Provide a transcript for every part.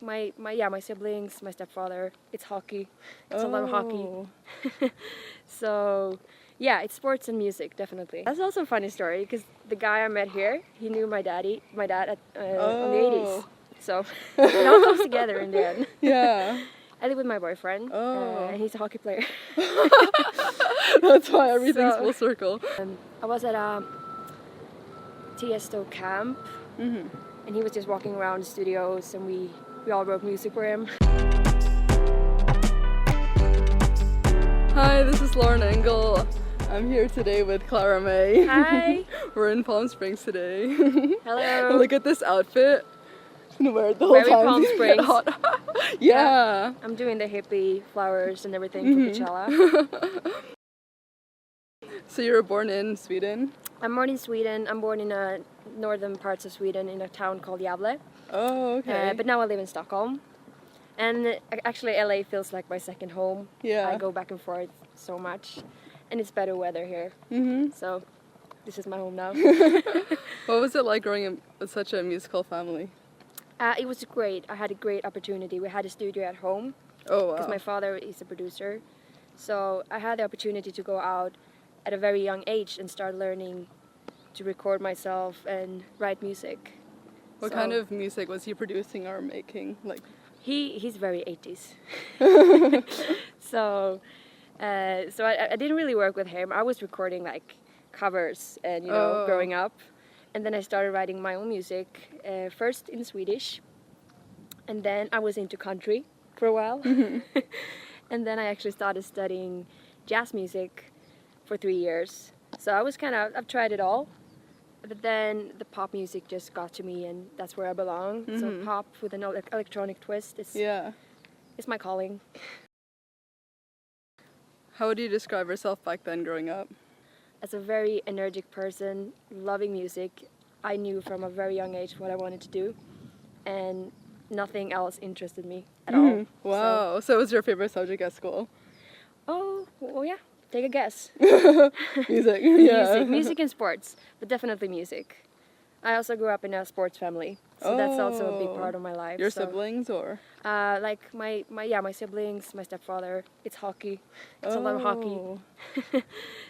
my siblings, my stepfather, it's hockey. It's a lot of hockey. So yeah, it's sports and music, definitely. That's also a funny story because the guy I met here, he knew my dad at, on the 80s. So it all comes together in the end. Yeah. I live with my boyfriend, and he's a hockey player. That's why everything's full circle. I was at a Tiesto camp, and he was just walking around the studios, and we all wrote music for him. Hi, this is Lauren Engel. I'm here today with CLARA MAE. Hi. We're in Palm Springs today. Hello. Look at this outfit. I'm gonna wear it the whole Very time. Palm Springs. Yeah. I'm doing the hippie flowers and everything for Coachella. So you were born in Sweden? I'm born in Sweden. I'm born in northern parts of Sweden in a town called Gävle. Oh, okay. But now I live in Stockholm. And actually LA feels like my second home. Yeah. I go back and forth so much. And it's better weather here. So this is my home now. What was it like growing up with such a musical family? It was great. I had a great opportunity. We had a studio at home. Oh, wow. Because my father is a producer. So I had the opportunity to go out at a very young age and start learning to record myself and write music. What kind of music was he producing or making? Like he's very 80s. So I didn't really work with him. I was recording like covers and growing up, and then I started writing my own music first in Swedish, and then I was into country for a while, and then I actually started studying jazz music for 3 years. So I was I've tried it all, but then the pop music just got to me, and that's where I belong. So pop with an electronic twist is my calling. How would you describe yourself back then growing up? As a very energetic person, loving music, I knew from a very young age what I wanted to do, and nothing else interested me at all. Wow, so it was your favorite subject at school? Oh, well, yeah, take a guess. Music, yeah. Music and sports, but definitely music. I also grew up in a sports family, so that's also a big part of my life. Your siblings or? Like my siblings, my stepfather, it's hockey. It's a lot of hockey.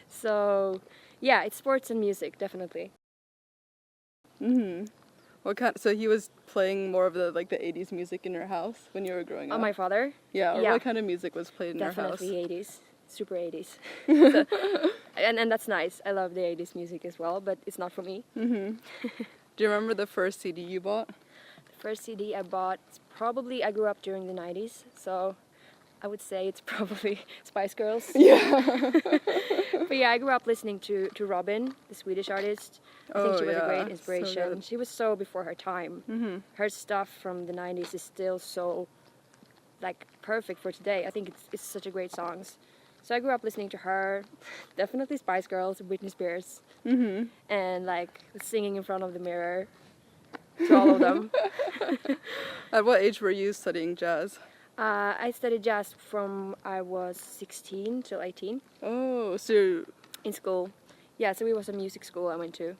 So yeah, it's sports and music, definitely. So he was playing more of the 80s music in your house when you were growing up? My father? Yeah, or what kind of music was played in your house? Definitely 80s. Super 80s. And that's nice. I love the 80s music as well, but it's not for me. Do you remember the first CD you bought? The first CD I bought, I grew up during the 90s, so I would say it's probably Spice Girls. Yeah. But yeah, I grew up listening to Robin, the Swedish artist. I think she was a great inspiration. She was so before her time. Her stuff from the 90s is still so perfect for today. I think it's such a great songs. So I grew up listening to her, definitely Spice Girls, Britney Spears, and singing in front of the mirror to all of them. At what age were you studying jazz? I studied jazz from I was 16 till 18. Oh, so... In school. Yeah, so it was a music school I went to.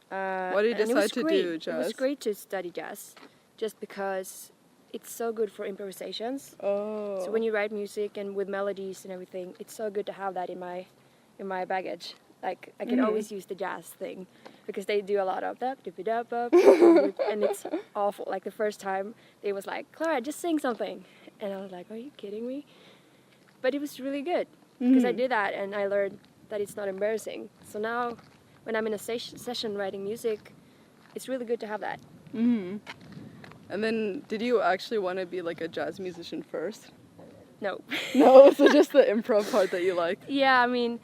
Why did you decide to do jazz? It was great to study jazz, just because it's so good for improvisations. Oh. So when you write music and with melodies and everything, it's so good to have that in my baggage. I can always use the jazz thing, because they do a lot of that, and it's awful. The first time, they was like, "Clara, just sing something," and I was like, "Are you kidding me?" But it was really good, because I did that and I learned that it's not embarrassing. So now, when I'm in a session writing music, it's really good to have that. And then, did you actually want to be a jazz musician first? No. No, so just the improv part that you liked? Yeah, I mean,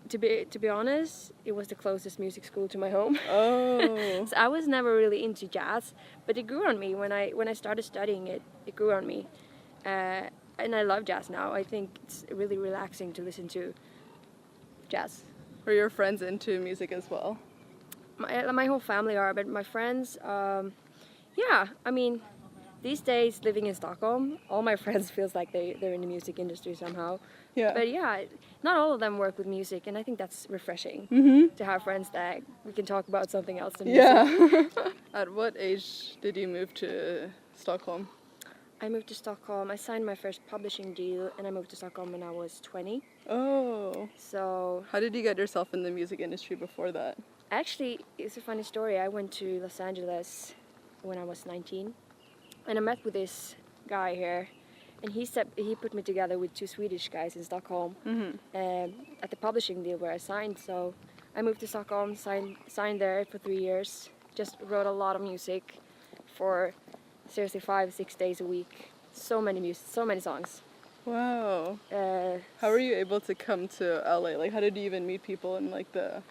to be honest, it was the closest music school to my home. Oh. So I was never really into jazz, but it grew on me when I started studying it. It grew on me, and I love jazz now. I think it's really relaxing to listen to jazz. Were your friends into music as well? My whole family are, but my friends, yeah. I mean, these days living in Stockholm, all my friends feels like they're in the music industry somehow. Yeah. But yeah, not all of them work with music, and I think that's refreshing to have friends that we can talk about something else than music. Yeah. At what age did you move to Stockholm? I moved to Stockholm. I signed my first publishing deal, and I moved to Stockholm when I was 20. Oh. So How did you get yourself in the music industry before that? actually, it's a funny story. I went to Los Angeles when I was 19, and I met with this guy here, and he put me together with two Swedish guys in Stockholm at the publishing deal where I signed. So I moved to Stockholm, signed there for 3 years, just wrote a lot of music for seriously 5-6 days a week. So many songs. Wow. How were you able to come to LA? Like, how did you even meet people in like the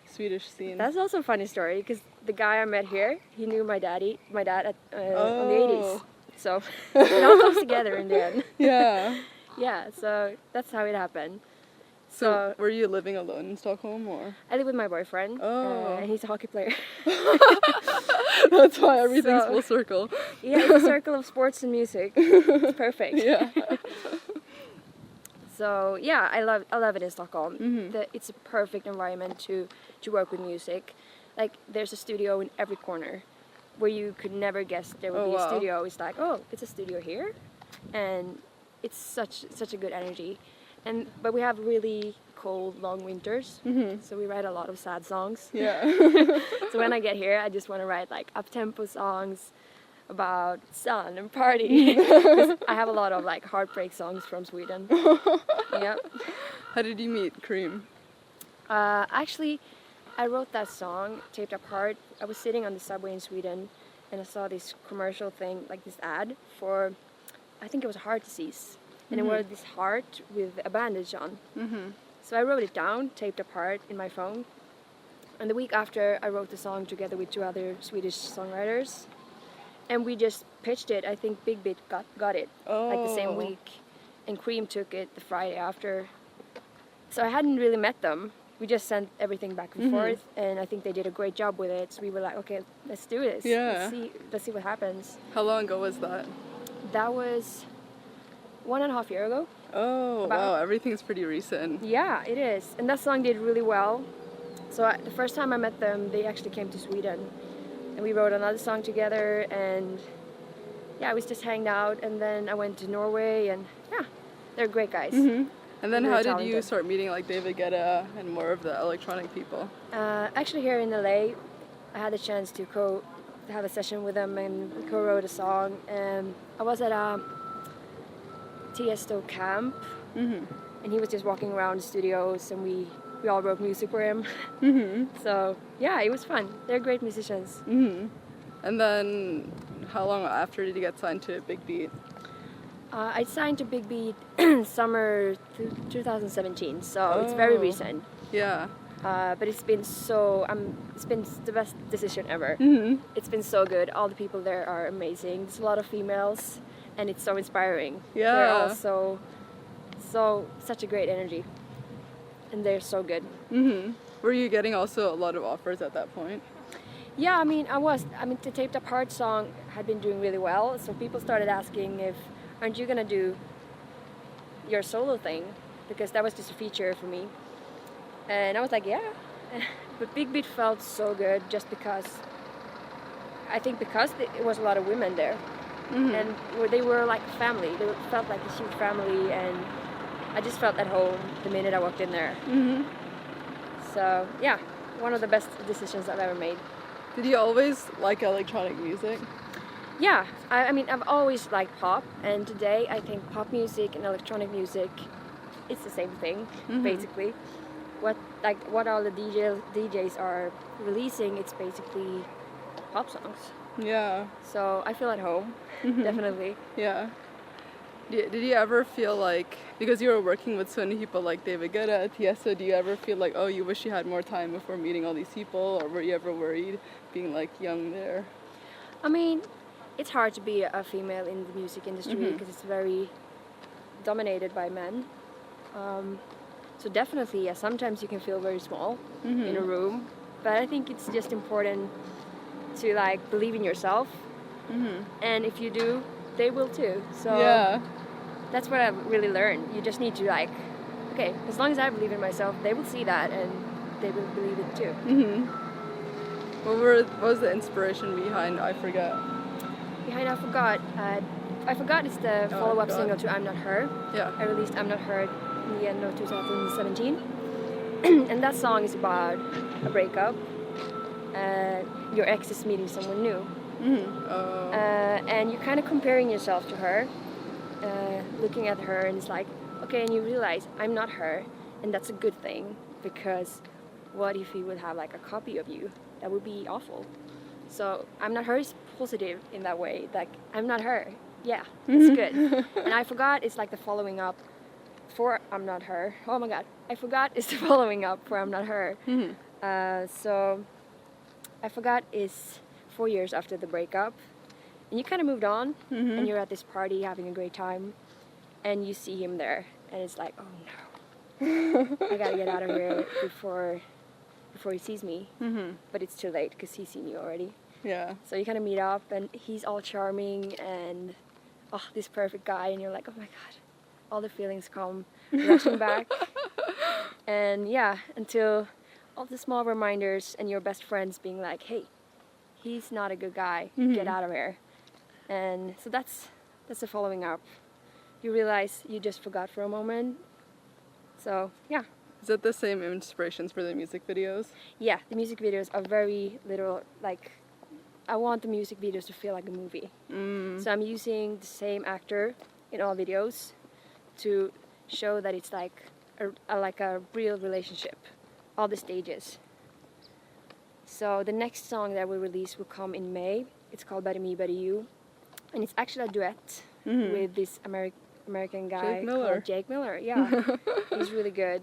Swedish scene? That's also a funny story because the guy I met here, he knew my dad on the 80s. So it all comes together in the end. Yeah. Yeah, so that's how it happened. So were you living alone in Stockholm or? I live with my boyfriend, and he's a hockey player. That's why everything's full circle. Yeah, it's a circle of sports and music. It's perfect. Yeah. So yeah, I love it in Stockholm. It's a perfect environment to work with music. Like there's a studio in every corner, where you could never guess there would be a studio. It's like, oh, it's a studio here, and it's such a good energy. But we have really cold, long winters, so we write a lot of sad songs. Yeah. So when I get here, I just want to write like up-tempo songs about sun and party. 'Cause I have a lot of like heartbreak songs from Sweden. Yeah. How did you meet KREAM? Actually, I wrote that song, Taped Apart. I was sitting on the subway in Sweden, and I saw this commercial thing, like this ad for, I think it was a heart disease. And it was this heart with a bandage on. So I wrote it down, Taped Apart, in my phone. And the week after, I wrote the song together with two other Swedish songwriters. And we just pitched it. I think Big Beat got it, like the same week. And KREAM took it the Friday after. So I hadn't really met them. We just sent everything back and forth. And I think they did a great job with it. So we were like, okay, let's do this. Yeah. Let's see what happens. How long ago was that? That was 1.5 years ago. Oh, wow, everything's pretty recent. Yeah, it is. And that song did really well. So the first time I met them, they actually came to Sweden. And we wrote another song together, and yeah, we just hanged out. And then I went to Norway, and yeah, they're great guys. And then Really how did you talented. start meeting like David Guetta and more of the electronic people? Actually here in LA, I had a chance to have a session with them, and we co-wrote a song. And I was at a Tiesto camp, and he was just walking around the studios, and we all wrote music for him. So yeah, it was fun. They're great musicians. And then how long after did you get signed to Big Beat? I signed to Big Beat summer 2017, so it's very recent. Yeah. But it's been the best decision ever. It's been so good. All the people there are amazing. There's a lot of females, and it's so inspiring. Yeah. They're all such a great energy, and they're so good. Were you getting also a lot of offers at that point? Yeah, I mean, the Taped Apart song had been doing really well, so people started asking aren't you gonna do your solo thing? Because that was just a feature for me. And I was like, yeah. But Big Beat felt so good just because, I think because it was a lot of women there. And they were like a family. They felt like a huge family, and I just felt at home the minute I walked in there. So yeah, one of the best decisions I've ever made. Did you always like electronic music? Yeah, I mean, I've always liked pop, and today I think pop music and electronic music, it's the same thing, basically. What all the DJs are releasing, it's basically pop songs. Yeah. So I feel at home, definitely. Yeah. Did you ever feel like, because you were working with so many people like David Guetta, Tiesto, do you ever feel like, oh, you wish you had more time before meeting all these people, or were you ever worried being like young there? I mean, it's hard to be a female in the music industry because it's very dominated by men. So definitely, yeah, sometimes you can feel very small in a room, but I think it's just important to like believe in yourself, and if you do, they will too. So yeah, that's what I've really learned. You just need to like, okay, as long as I believe in myself, they will see that and they will believe it too. What was the inspiration behind I Forget? behind I Forgot. I Forgot is the follow-up single to I'm Not Her. Yeah. I released I'm Not Her in the end of 2017. And that song is about a breakup. Your ex is meeting someone new. And you're kind of comparing yourself to her, looking at her, and it's like, okay, and you realize I'm not her, and that's a good thing, because what if he would have like a copy of you? That would be awful. So I'm Not Her is positive in that way, like I'm not her. Yeah, it's good. And I Forgot is like the following up for I'm Not Her. Oh my god, I Forgot is the following up for I'm Not Her. So I Forgot is 4 years after the breakup, and you kind of moved on, and you're at this party having a great time, and you see him there, and it's like, oh no, I gotta get out of here before he sees me. But it's too late because he's seen you already. Yeah. So you kind of meet up, and he's all charming and this perfect guy, and you're like, oh my god, all the feelings come rushing back. And yeah, until all the small reminders and your best friends being like, hey, he's not a good guy, get out of here. And so that's the following up. You realize you just forgot for a moment. So yeah. Is that the same inspirations for the music videos? Yeah, the music videos are very literal, like I want the music videos to feel like a movie. So I'm using the same actor in all videos to show that it's like a real relationship, all the stages. So the next song that we release will come in May. It's called Better Me, Better You. And it's actually a duet with this American guy called Jake Miller. Yeah, he's really good.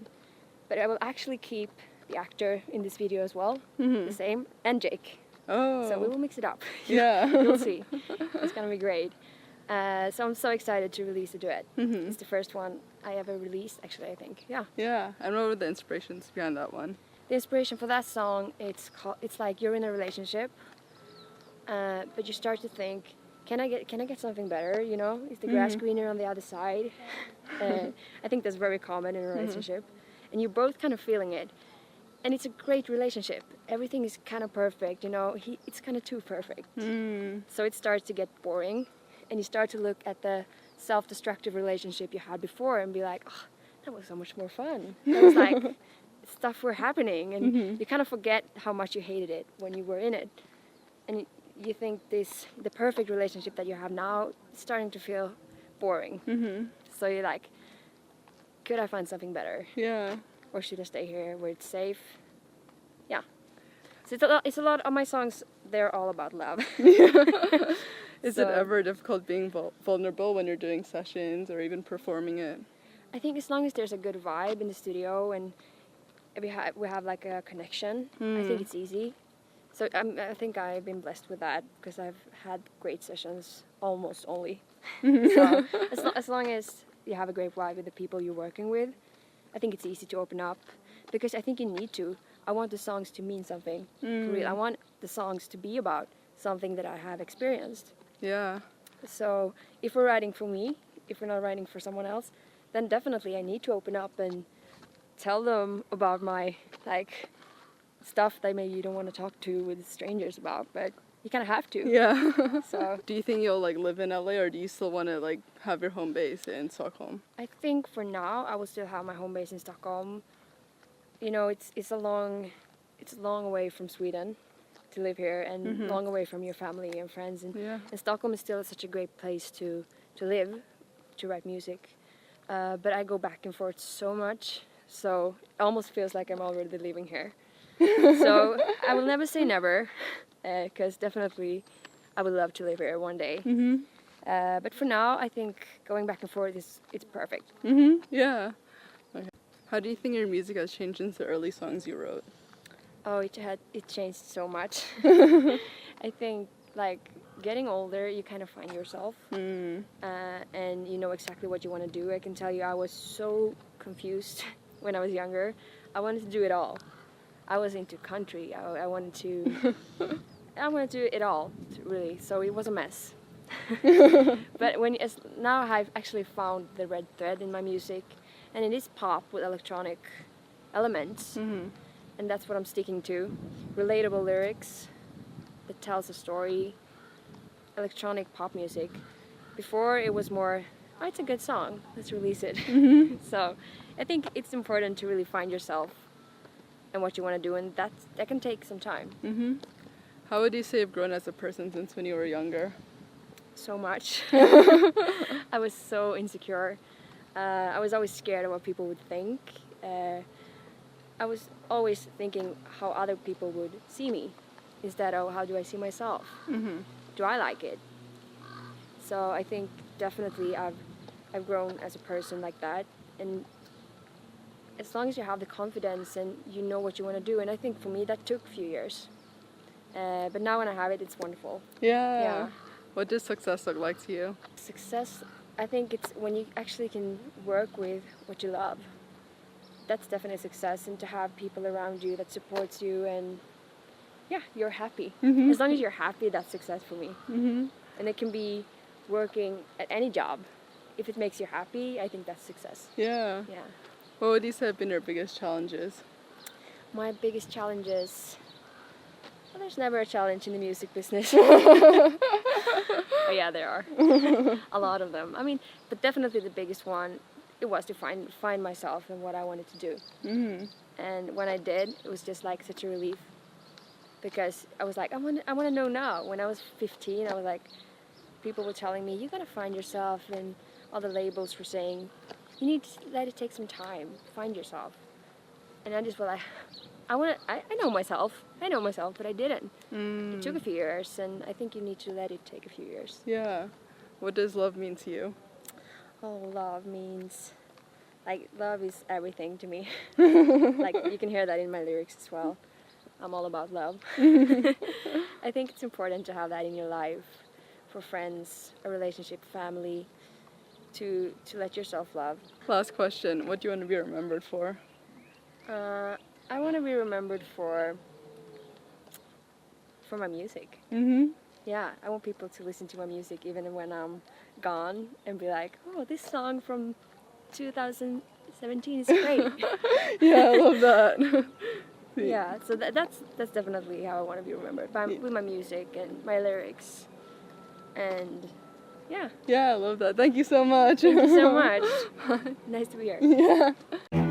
But I will actually keep the actor in this video as well, the same, and Jake. Oh. So we will mix it up. Yeah. You'll see. It's gonna be great. So I'm so excited to release a duet. It's the first one I ever released, actually, I think. Yeah. Yeah. And what were the inspirations behind that one? The inspiration for that song, it's like you're in a relationship, but you start to think, can I get something better? You know, is the grass greener on the other side? I think that's very common in a relationship, and you're both kind of feeling it, and it's a great relationship. Everything is kind of perfect. You know, it's kind of too perfect. So it starts to get boring, and you start to look at the self-destructive relationship you had before and be like, oh, that was so much more fun. That was like stuff were happening, and you kind of forget how much you hated it when you were in it, and you think the perfect relationship that you have now is starting to feel boring. So you're like, could I find something better? Yeah. Or should I stay here where it's safe? Yeah. So it's a lot of my songs, they're all about love. Is it ever difficult being vulnerable when you're doing sessions or even performing it? I think as long as there's a good vibe in the studio and we have like a connection, I think it's easy. So I think I've been blessed with that because I've had great sessions almost only. So as long as you have a great vibe with the people you're working with, I think it's easy to open up because I think you need to. I want the songs to mean something. For real. I want the songs to be about something that I have experienced. Yeah. So if we're writing for me, if we're not writing for someone else, then definitely I need to open up and tell them about my stuff that maybe you don't want to talk to with strangers about, but you kind of have to. Yeah. So do you think you'll live in LA, or do you still want to have your home base in Stockholm? I think for now I will still have my home base in Stockholm. You know, it's a long way from Sweden to live here, and long away from your family and friends, and Stockholm is still such a great place to live, to write music. But I go back and forth so much, so it almost feels like I'm already living here. So I will never say never, because definitely I would love to live here one day. But for now, I think going back and forth it's perfect. Yeah. Okay. How do you think your music has changed since the early songs you wrote? Oh, it changed so much. I think getting older, you kind of find yourself, and you know exactly what you want to do. I can tell you, I was so confused when I was younger. I wanted to do it all. I was into country. I wanted to do it all, really. So it was a mess. But now I've actually found the red thread in my music, and it is pop with electronic elements, and that's what I'm sticking to. Relatable lyrics that tells a story, electronic pop music. Before it was more, oh, it's a good song, let's release it. So I think it's important to really find yourself and what you want to do, and that can take some time. How would you say you've grown as a person since when you were younger? So much. I was so insecure. I was always scared of what people would think. I was always thinking how other people would see me instead of how do I see myself. Do I like it? So I think definitely I've grown as a person like that, and as long as you have the confidence and you know what you want to do, and I think for me that took a few years, but now when I have it, it's wonderful. Yeah. What does success look like to you? Success, I think it's when you actually can work with what you love. That's definitely success, and to have people around you that supports you, and yeah, you're happy. As long as you're happy, that's success for me. And it can be working at any job. If it makes you happy, I think that's success. Yeah. What would you say have been your biggest challenges? My biggest challenges, well, there's never a challenge in the music business. Oh yeah, there are. A lot of them. I mean, but definitely the biggest one, it was to find myself and what I wanted to do. And when I did, it was just like such a relief, because I was like, I want to know now. When I was 15, I was like, people were telling me, you gotta find yourself, and all the labels were saying, you need to let it take some time, find yourself. And I just felt like, I know myself, but I didn't. It took a few years, and I think you need to let it take a few years. Yeah. What does love mean to you? Oh, love means, like, love is everything to me. Like, you can hear that in my lyrics as well. I'm all about love. I think it's important to have that in your life, for friends, a relationship, family, to let yourself love. Last question, what do you want to be remembered for? I want to be remembered for my music. Yeah, I want people to listen to my music even when I'm gone and be like, oh, this song from 2017 is great. Yeah, I love that. Yeah, so that's definitely how I want to be remembered, with my music and my lyrics. And yeah. Yeah, I love that. Thank you so much. Thank you so much. Nice to be here. Yeah.